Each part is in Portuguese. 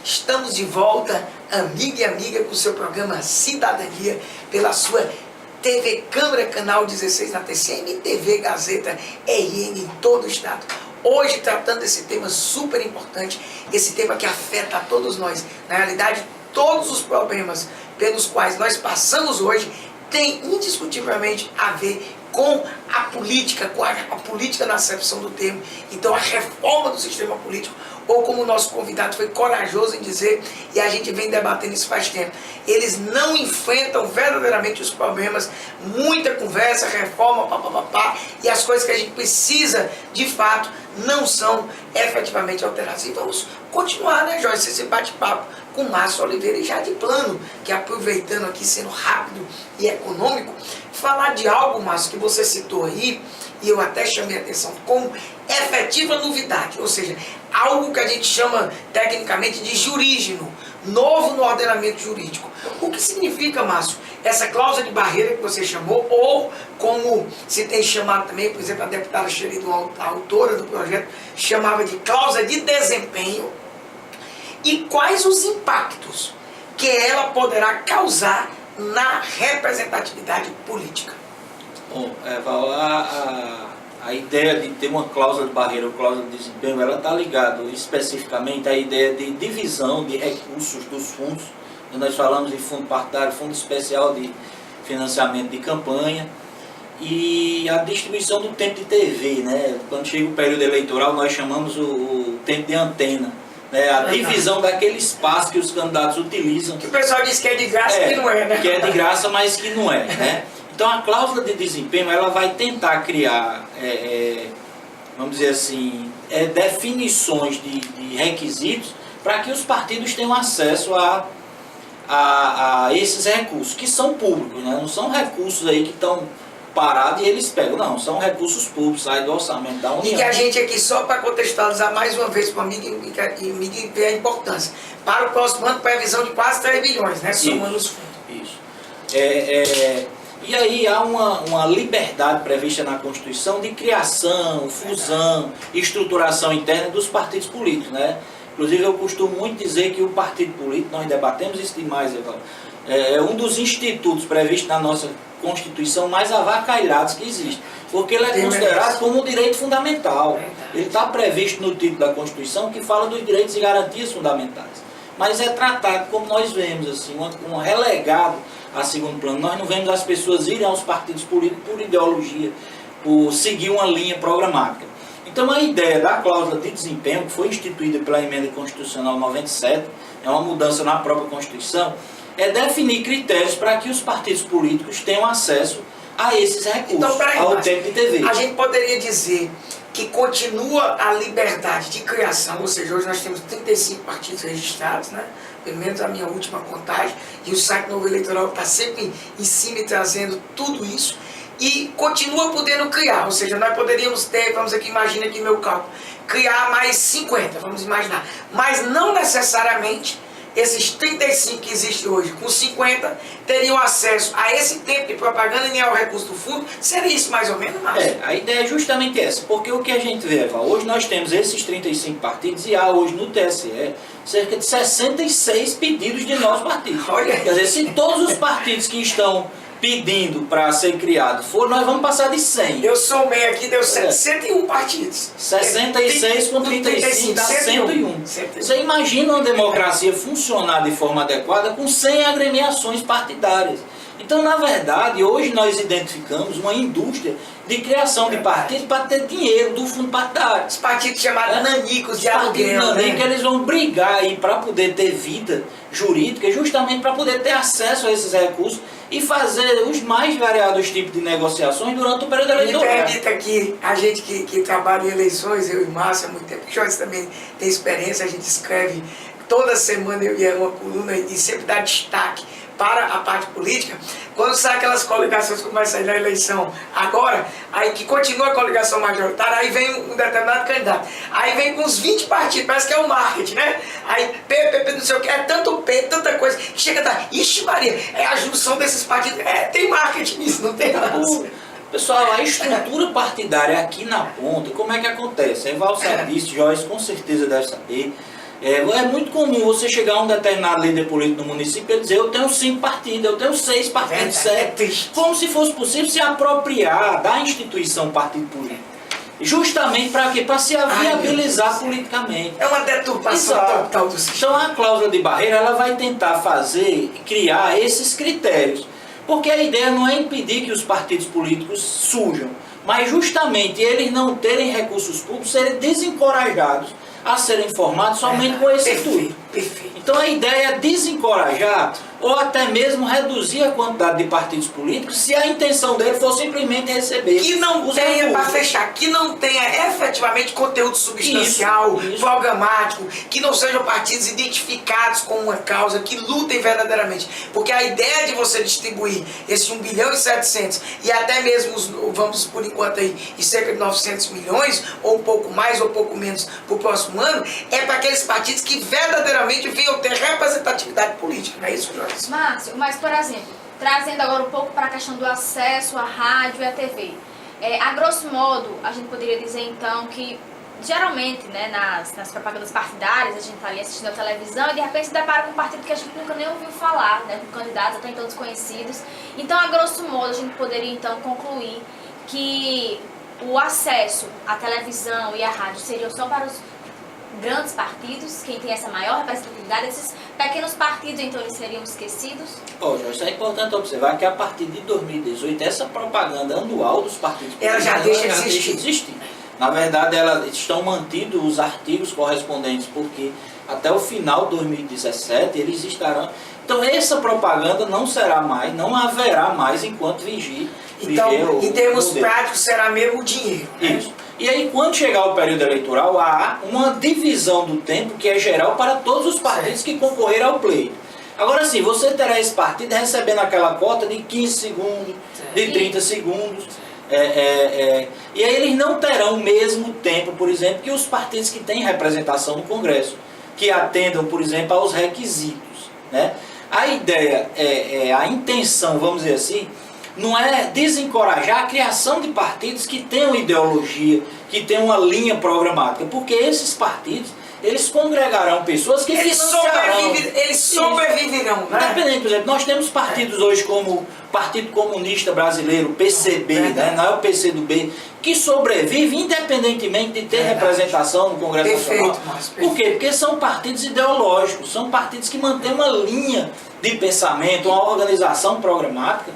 Estamos de volta, amiga e amiga, com o seu programa Cidadania, pela sua TV Câmara, canal 16 na TCM, TV Gazeta RN em todo o estado. Hoje tratando desse tema super importante, esse tema que afeta a todos nós. Na realidade, todos os problemas pelos quais nós passamos hoje têm indiscutivelmente a ver com a política, política na acepção do termo. Então a reforma do sistema político, ou como o nosso convidado foi corajoso em dizer, e a gente vem debatendo isso faz tempo, eles não enfrentam verdadeiramente os problemas, muita conversa, reforma, papapá, e as coisas que a gente precisa, de fato, não são efetivamente alteradas. E vamos continuar, né, Joyce, esse bate-papo com Márcio Oliveira, e já de plano, que aproveitando aqui, sendo rápido e econômico, falar de algo, Márcio, que você citou aí, e eu até chamei a atenção, como efetiva novidade, ou seja, algo que a gente chama tecnicamente de jurígeno, novo no ordenamento jurídico. O que significa, Márcio, essa cláusula de barreira que você chamou, ou como se tem chamado também, por exemplo, a deputada Xerido, a autora do projeto, chamava de cláusula de desempenho, e quais os impactos que ela poderá causar na representatividade política? Bom, Val, a ideia de ter uma cláusula de barreira ou cláusula de desempenho, ela está ligada especificamente à ideia de divisão de recursos dos fundos. Nós falamos de fundo partidário, fundo especial de financiamento de campanha e a distribuição do tempo de TV, né? Quando chega o período eleitoral, nós chamamos o tempo de antena. A divisão daquele espaço que os candidatos utilizam. Que o pessoal diz que é de graça, que não é, né? Que é de graça, mas que não é, né? Então a cláusula de desempenho, ela vai tentar criar, vamos dizer assim, definições de requisitos para que os partidos tenham acesso a esses recursos, que são públicos, né? Não são recursos aí que estão parados e eles pegam, não, são recursos públicos, saem do orçamento da União. E que a gente aqui, só para contextualizar mais uma vez para o amigo e ver a importância, para o próximo ano, previsão de quase 3 bilhões, né? Somando os fundos. Isso. E aí há uma liberdade prevista na Constituição de criação, fusão, estruturação interna dos partidos políticos, né? Inclusive eu costumo muito dizer que o partido político, nós debatemos isso demais, é um dos institutos previstos na nossa Constituição mais avacalhados que existe, porque ele é considerado como um direito fundamental. Ele está previsto no título da Constituição que fala dos direitos e garantias fundamentais, mas é tratado como nós vemos, assim, um relegado a segundo plano. Nós não vemos as pessoas irem aos partidos políticos por ideologia, por seguir uma linha programática. Então a ideia da cláusula de desempenho, que foi instituída pela Emenda Constitucional 97, é uma mudança na própria Constituição, é definir critérios para que os partidos políticos tenham acesso a esses recursos, então, ao tempo de TV. A gente poderia dizer que continua a liberdade de criação, ou seja, hoje nós temos 35 partidos registrados, né? Pelo menos a minha última contagem, e o site Novo Eleitoral está sempre em cima e trazendo tudo isso, e continua podendo criar, ou seja, nós poderíamos ter, vamos aqui, imagina aqui meu cálculo, criar mais 50, vamos imaginar, mas não necessariamente esses 35 que existem hoje, com 50, teriam acesso a esse tempo de propaganda e nem ao recurso do fundo. Seria isso mais ou menos, Márcio? A ideia é justamente essa, porque o que a gente vê, Val, hoje nós temos esses 35 partidos e há hoje no TSE cerca de 66 pedidos de novos partidos. Olha. Quer dizer, se todos os partidos que estão pedindo para ser criado for, nós vamos passar de 100. Eu somei aqui, deu 101 partidos. 66 com 35 dá 101. Você imagina uma democracia funcionar de forma adequada com 100 agremiações partidárias. Então, na verdade, hoje nós identificamos uma indústria de criação de partidos para ter dinheiro do fundo partidário. Os partidos chamados nanicos de aluguel, né? Que eles vão brigar aí para poder ter vida jurídica, justamente para poder ter acesso a esses recursos e fazer os mais variados tipos de negociações durante o período eleitoral. Me permita que a gente que trabalha em eleições, eu e Márcio há muito tempo, que Joyce também tem experiência, a gente escreve toda semana, eu e ela, uma coluna e sempre dá destaque para a parte política. Quando sai aquelas coligações que começam a sair na eleição agora, aí que continua a coligação majoritária, aí vem um determinado candidato, aí vem com uns 20 partidos, parece que é o marketing, né? Aí P, não sei o que, é tanto P, tanta coisa, que chega a dar, ixi Maria, é a junção desses partidos, tem marketing nisso, não tem nada. Pessoal, a estrutura partidária aqui na ponta, como é que acontece? A Eval sabe disso, Joyce com certeza deve saber. É muito comum você chegar a um determinado líder político no município e dizer: eu tenho 5 partidos, eu tenho 6 partidos, 7. Como se fosse possível se apropriar da instituição partido político. Justamente para quê? Para se viabilizar politicamente. É uma deturpação total do sistema. Então a cláusula de barreira ela vai tentar criar esses critérios. Porque a ideia não é impedir que os partidos políticos surjam, mas justamente eles não terem recursos públicos, serem desencorajados a serem formados somente com esse intuito. Então a ideia é desencorajar ou até mesmo reduzir a quantidade de partidos políticos se a intenção dele for simplesmente receber. Que não tenha, para fechar, que não tenha efetivamente conteúdo substancial, programático, que não sejam partidos identificados com uma causa, que lutem verdadeiramente. Porque a ideia de você distribuir esse 1 bilhão e 700 e até mesmo, vamos por enquanto aí, e cerca de 900 milhões, ou um pouco mais ou um pouco menos para o próximo ano, é para aqueles partidos que verdadeiramente venham ter representatividade política. Não é isso, Jorge? Márcio, mas por exemplo, trazendo agora um pouco para a questão do acesso à rádio e à TV. A grosso modo, a gente poderia dizer então que geralmente, né, nas propagandas partidárias, a gente está ali assistindo a televisão e de repente se depara com um partido que a gente nunca nem ouviu falar, né, com candidatos até então desconhecidos. Então, a grosso modo, a gente poderia então concluir que o acesso à televisão e à rádio seriam só para os grandes partidos, quem tem essa maior representatividade. Esses pequenos partidos, então, eles seriam esquecidos? Jorge, é importante observar que a partir de 2018, essa propaganda anual dos partidos ela já deixa de existir. Na verdade, elas estão mantidos os artigos correspondentes, porque até o final de 2017 eles estarão. Então, essa propaganda não será mais, não haverá mais enquanto vigie. Então, em termos práticos, será mesmo o dinheiro. Né? Isso. E aí, quando chegar o período eleitoral, há uma divisão do tempo que é geral para todos os partidos que concorreram ao pleito. Agora sim, você terá esse partido recebendo aquela cota de 15 segundos, de 30 segundos. E aí eles não terão o mesmo tempo, por exemplo, que os partidos que têm representação no Congresso, que atendam, por exemplo, aos requisitos. Né? A ideia, a intenção, vamos dizer assim, não é desencorajar a criação de partidos que tenham ideologia, que tenham uma linha programática, porque esses partidos, eles congregarão pessoas que financiarão. Eles sobreviverão, né? Independente, por exemplo, nós temos partidos hoje como o Partido Comunista Brasileiro, PCB, né? Não é o PCdoB, que sobrevive independentemente de ter representação no Congresso Nacional. Por quê? Porque são partidos ideológicos, são partidos que mantêm uma linha de pensamento, uma organização programática.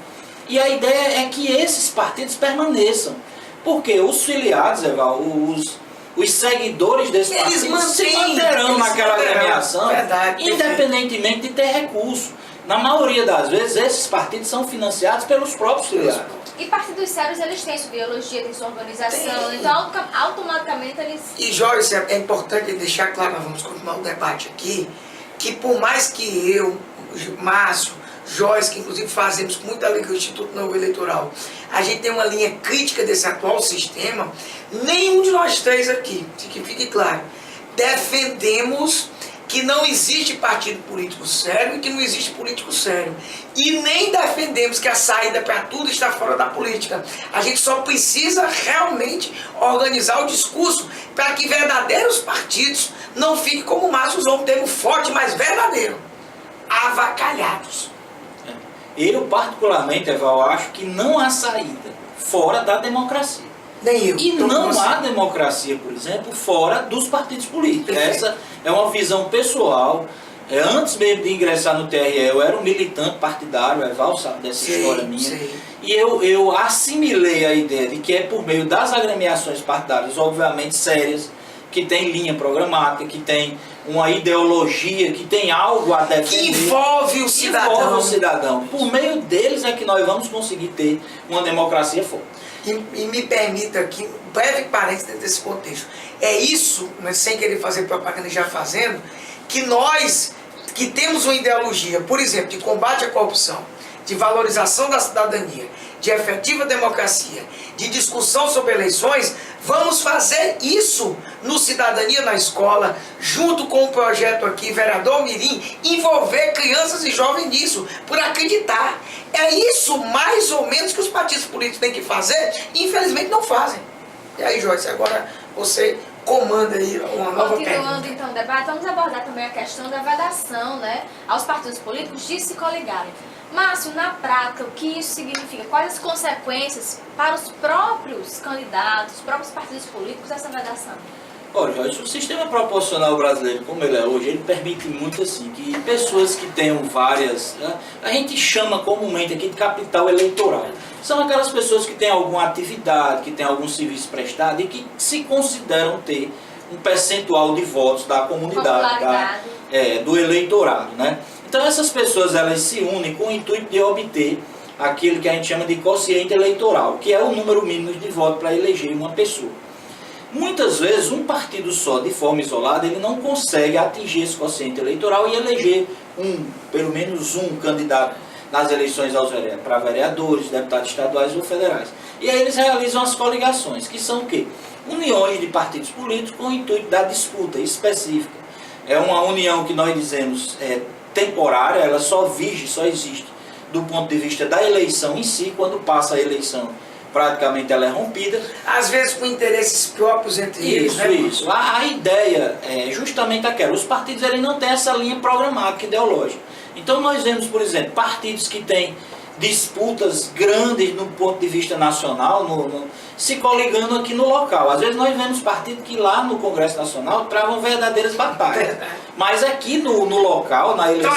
E a ideia é que esses partidos permaneçam. Porque os filiados, Eval, os seguidores desses partidos se manterão naquela agremiação, independentemente de ter recurso. Na maioria das vezes, esses partidos são financiados pelos próprios filiados. E partidos sérios, eles têm sua ideologia, têm sua organização, então automaticamente eles... E, Jorge, é importante deixar claro, nós vamos continuar o debate aqui, que por mais que eu, Márcio, Joyce, que inclusive fazemos com muita alegria o Instituto Novo Eleitoral, a gente tem uma linha crítica desse atual sistema, nenhum de nós três aqui, que fique claro, defendemos que não existe partido político sério e que não existe político sério. E nem defendemos que a saída para tudo está fora da política. A gente só precisa realmente organizar o discurso para que verdadeiros partidos não fiquem, como o Márcio usou um termo forte, mas verdadeiro, avacalhados. Eu, particularmente, Eval, acho que não há saída fora da democracia. Nem eu. E não há democracia, por exemplo, fora dos partidos políticos. Perfeito. Essa é uma visão pessoal. Antes mesmo de ingressar no TRE, eu era um militante partidário, o Eval sabe dessa história minha. Sei. E eu assimilei a ideia de que é por meio das agremiações partidárias, obviamente sérias, que tem linha programática, que tem uma ideologia, que tem algo a defender. Que envolve o cidadão. Envolve o cidadão. Por meio deles é que nós vamos conseguir ter uma democracia forte. E me permita aqui, um breve parênteses dentro desse contexto. É isso, mas sem querer fazer propaganda e já fazendo, que nós, que temos uma ideologia, por exemplo, de combate à corrupção, de valorização da cidadania, de efetiva democracia, de discussão sobre eleições, vamos fazer isso no Cidadania na Escola, junto com o projeto aqui, Vereador Mirim, envolver crianças e jovens nisso, por acreditar. É isso mais ou menos que os partidos políticos têm que fazer e infelizmente não fazem. E aí, Joyce, agora você comanda aí uma nova Continuando pergunta. então o debate, vamos abordar também a questão da vedação, né, aos partidos políticos de se coligarem. Márcio, na prática, o que isso significa? Quais as consequências para os próprios candidatos, os próprios partidos políticos dessa vedação? Olha, Jorge, o sistema proporcional brasileiro, como ele é hoje, ele permite muito assim, que pessoas que tenham várias, né, a gente chama comumente aqui de capital eleitoral. São aquelas pessoas que têm alguma atividade, que têm algum serviço prestado e que se consideram ter um percentual de votos da comunidade, do eleitorado, né? Então essas pessoas, elas se unem com o intuito de obter aquilo que a gente chama de quociente eleitoral, que é o número mínimo de votos para eleger uma pessoa. Muitas vezes um partido só, de forma isolada, ele não consegue atingir esse quociente eleitoral e eleger pelo menos um candidato nas eleições para vereadores, deputados estaduais ou federais. E aí eles realizam as coligações, que são o quê? Uniões de partidos políticos com o intuito da disputa específica. É uma união que nós dizemos temporária, ela só existe do ponto de vista da eleição em si. Quando passa a eleição, praticamente ela é rompida. Às vezes com interesses próprios entre eles, né? Isso. A ideia é justamente aquela. Os partidos eles não têm essa linha programática ideológica. Então nós vemos, por exemplo, partidos que têm disputas grandes no ponto de vista nacional, se coligando aqui no local. Às vezes nós vemos partidos que lá no Congresso Nacional travam verdadeiras batalhas. Mas aqui no local, na eleição,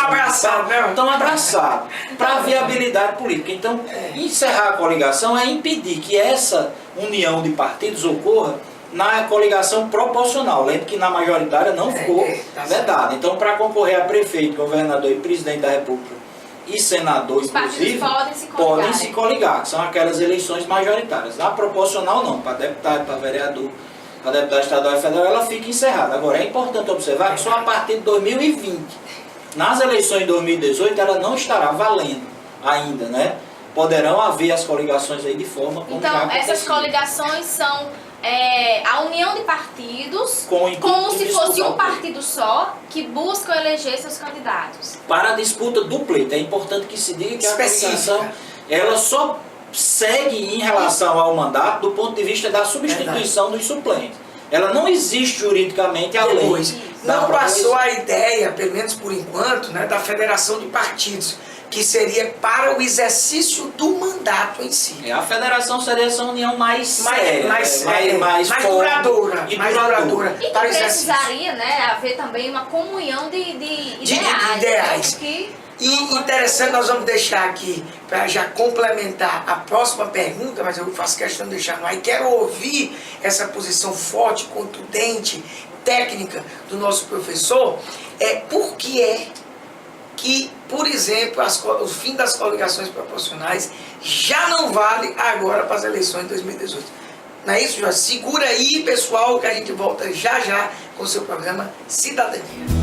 estão abraçados para a viabilidade política. Então, encerrar a coligação é impedir que essa união de partidos ocorra na coligação proporcional. Lembre que na majoritária não ficou vedada. Então, para concorrer a prefeito, governador e presidente da República e senador, inclusive, podem se coligar, que são aquelas eleições majoritárias. Na proporcional, não. Para deputado, para vereador, para deputado estadual e federal, ela fica encerrada. Agora, é importante observar que só a partir de 2020, nas eleições de 2018, ela não estará valendo ainda, né? Poderão haver as coligações aí de forma como então, essas coligações são a união de partidos, como se fosse um partido só, que buscam eleger seus candidatos. Para a disputa do pleito, é importante que se diga que a coligação, ela só segue em relação ao mandato do ponto de vista da substituição dos suplentes. Ela não existe juridicamente além. Não passou a ideia, pelo menos por enquanto, né, da federação de partidos, que seria para o exercício do mandato em si. A federação seria essa união mais séria, mais duradoura. E que precisaria, né, haver também uma comunhão de ideais. E interessante, nós vamos deixar aqui, para já complementar a próxima pergunta, mas eu faço questão de deixar no ar, e quero ouvir essa posição forte, contundente, técnica do nosso professor, por que que, por exemplo, o fim das coligações proporcionais já não vale agora para as eleições de 2018. Não é isso, Jorge? Segura aí, pessoal, que a gente volta já já com o seu programa Cidadania.